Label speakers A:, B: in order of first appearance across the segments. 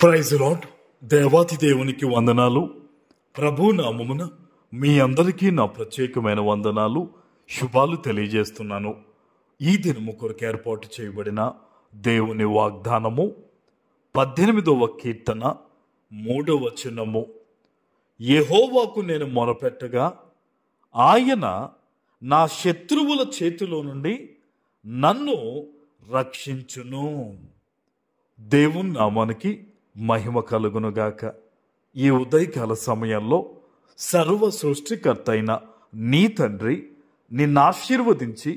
A: Praise lord. దేవాతి దేవునికి వందనాలు. ప్రభు నామమున మీ అందరికీ నా ప్రత్యేకమైన వందనాలు, శుభాలు తెలియజేస్తున్నాను. ఈ దినము కొరకు ఏర్పాటు చేయబడిన దేవుని వాగ్దానము 18వ కీర్తన 3వ వచనము. యెహోవాకు నేను మొరపెట్టగా ఆయన నా శత్రువుల చేతిలో నుండి నన్ను రక్షించును. దేవుని నామానికి మహిమ కలుగునుగాక. ఈ ఉదయకాల సమయంలో సర్వ సృష్టికర్త అయిన నీ తండ్రి నిన్ను ఆశీర్వదించి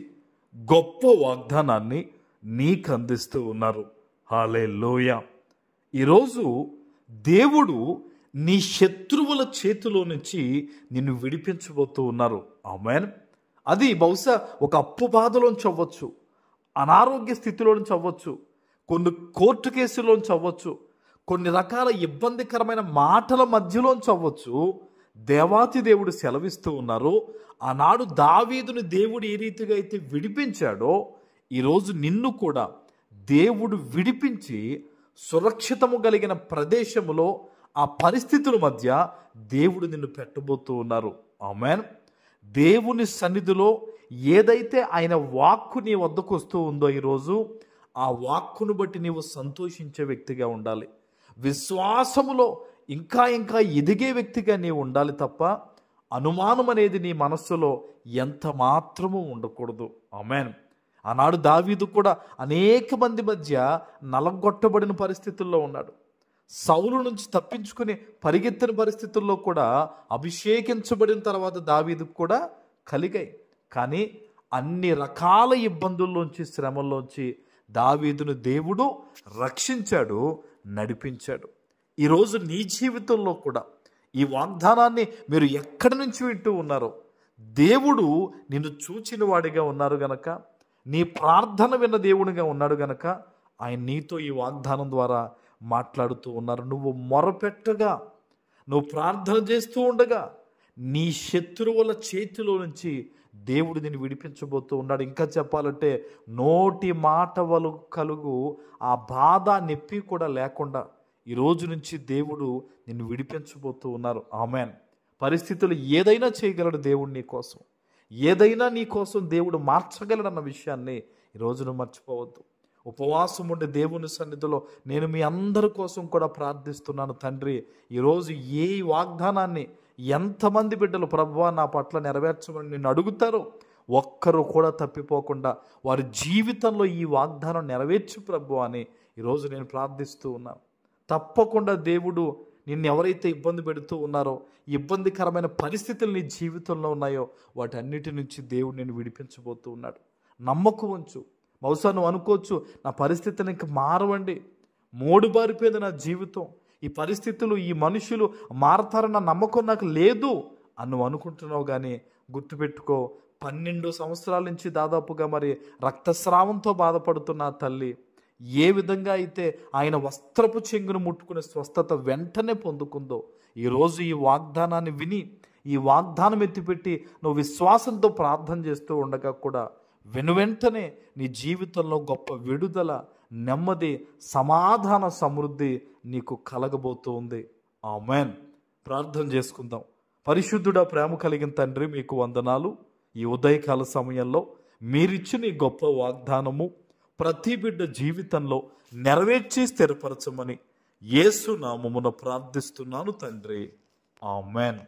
A: గొప్ప వాగ్దానాన్ని నీకు అందిస్తూ ఉన్నారు. హల్లెలూయా. ఈరోజు దేవుడు నీ శత్రువుల చేతిలో నుంచి నిన్ను విడిపించబోతూ ఉన్నారు. ఆమేన్. అది బహుశా ఒక అప్పు బాధలోంచి అవ్వచ్చు, అనారోగ్య స్థితిలోంచి అవ్వచ్చు, కొన్ని కోర్టు కేసులోంచి అవ్వచ్చు, కొన్ని రకాల ఇబ్బందికరమైన మాటల మధ్యలోంచి అవ్వచ్చు. దేవాతి దేవుడు సెలవిస్తూ ఉన్నారు, ఆనాడు దావీదుని దేవుడు ఏ రీతిగా అయితే విడిపించాడో ఈరోజు నిన్ను కూడా దేవుడు విడిపించి సురక్షితము కలిగిన ప్రదేశములో ఆ పరిస్థితుల మధ్య దేవుడు నిన్ను పెట్టబోతూ ఉన్నారు. ఆమేన్. దేవుని సన్నిధిలో ఏదైతే ఆయన వాక్కు నీ వద్దకు వస్తూ ఉందో ఈరోజు ఆ వాక్కును బట్టి నీవు సంతోషించే వ్యక్తిగా ఉండాలి. విశ్వాసములో ఇంకా ఇంకా ఎదిగే వ్యక్తిగా నీవు ఉండాలి తప్ప అనుమానం అనేది నీ మనస్సులో ఎంత మాత్రము ఉండకూడదు. ఆమేన్. ఆనాడు దావీదు కూడా అనేక మంది మధ్య నలగొట్టబడిన పరిస్థితుల్లో ఉన్నాడు. సౌలు నుంచి తప్పించుకుని పరిగెత్తిన పరిస్థితుల్లో కూడా అభిషేకించబడిన తర్వాత దావీదుకు కూడా కలిగాయి. కానీ అన్ని రకాల ఇబ్బందుల్లోంచి, శ్రమల్లోంచి దావీదును దేవుడు రక్షించాడు, నడిపించాడు. ఈరోజు నీ జీవితంలో కూడా ఈ వాగ్దానాన్ని మీరు ఎక్కడి నుంచి వింటూ ఉన్నారో దేవుడు నిన్ను చూచిన వాడిగా ఉన్నారు గనక, నీ ప్రార్థన విన్న దేవునిగా ఉన్నాడు గనక ఆయన నీతో ఈ వాగ్దానం ద్వారా మాట్లాడుతూ ఉన్నారు. నువ్వు మొరపెట్టగా, నువ్వు ప్రార్థన చేస్తూ ఉండగా నీ శత్రువుల చేతిలో నుంచి దేవుడు నిన్ను విడిపించబోతూ ఉన్నాడు. ఇంకా చెప్పాలంటే నోటి మాట కలుగు ఆ బాధ నొప్పి కూడా లేకుండా ఈ రోజు నుంచి దేవుడు నిన్ను విడిపించబోతూ ఉన్నారు. ఆమేన్. పరిస్థితులు ఏదైనా చేయగలడు దేవుడు నీ కోసం, ఏదైనా నీ కోసం దేవుడు మార్చగలడన్న విషయాన్ని ఈరోజు నువ్వు మర్చిపోవద్దు. ఉపవాసం ఉండే దేవుని సన్నిధిలో నేను మీ అందరి కోసం కూడా ప్రార్థిస్తున్నాను. తండ్రి, ఈరోజు ఏ వాగ్దానాన్ని ఎంతమంది బిడ్డలు ప్రభువా నా పట్ల నెరవేర్చమని నిన్ను అడుగుతారో ఒక్కరు కూడా తప్పిపోకుండా వారి జీవితంలో ఈ వాగ్దానం నెరవేర్చు ప్రభువా అని ఈరోజు నేను ప్రార్థిస్తూ ఉన్నాను. తప్పకుండా దేవుడు నిన్ను ఎవరైతే ఇబ్బంది పెడుతూ ఉన్నారో, ఇబ్బందికరమైన పరిస్థితులు నీ జీవితంలో ఉన్నాయో వాటన్నిటి నుంచి దేవుడు నిన్ను విడిపించబోతూ ఉన్నాడు. నమ్మకం ఉంచు. బహుశా నువ్వు అనుకోవచ్చు, నా పరిస్థితిని ఇంక మారవండి, మోడుబారిపోయింది నా జీవితం, ఈ పరిస్థితులు, ఈ మనుషులు మారతారన్న నమ్మకం నాకు లేదు అని నువ్వు అనుకుంటున్నావు. కానీ గుర్తుపెట్టుకో, 12 సంవత్సరాల నుంచి దాదాపుగా మరి రక్తస్రావంతో బాధపడుతున్న తల్లి ఏ విధంగా అయితే ఆయన వస్త్రపు చెంగును ముట్టుకునే స్వస్థత వెంటనే పొందుకుందో, ఈరోజు ఈ వాగ్దానాన్ని విని ఈ వాగ్దానం ఎత్తిపెట్టి నువ్వు విశ్వాసంతో ప్రార్థన చేస్తూ ఉండగా కూడా వెనువెంటనే నీ జీవితంలో గొప్ప విడుదల, నెమ్మది, సమాధాన, సమృద్ధి నీకు కలగబోతూ ఉంది. ఆమేన్. ప్రార్థన చేసుకుందాం. పరిశుద్ధుడా, ప్రేమ కలిగిన తండ్రి, మీకు వందనాలు. ఈ ఉదయకాల సమయంలో మీరిచ్చిన ఈ గొప్ప వాగ్దానము ప్రతి బిడ్డ జీవితంలో నెరవేర్చి స్థిరపరచమని యేసు నామమున ప్రార్థిస్తున్నాను తండ్రి. ఆమేన్.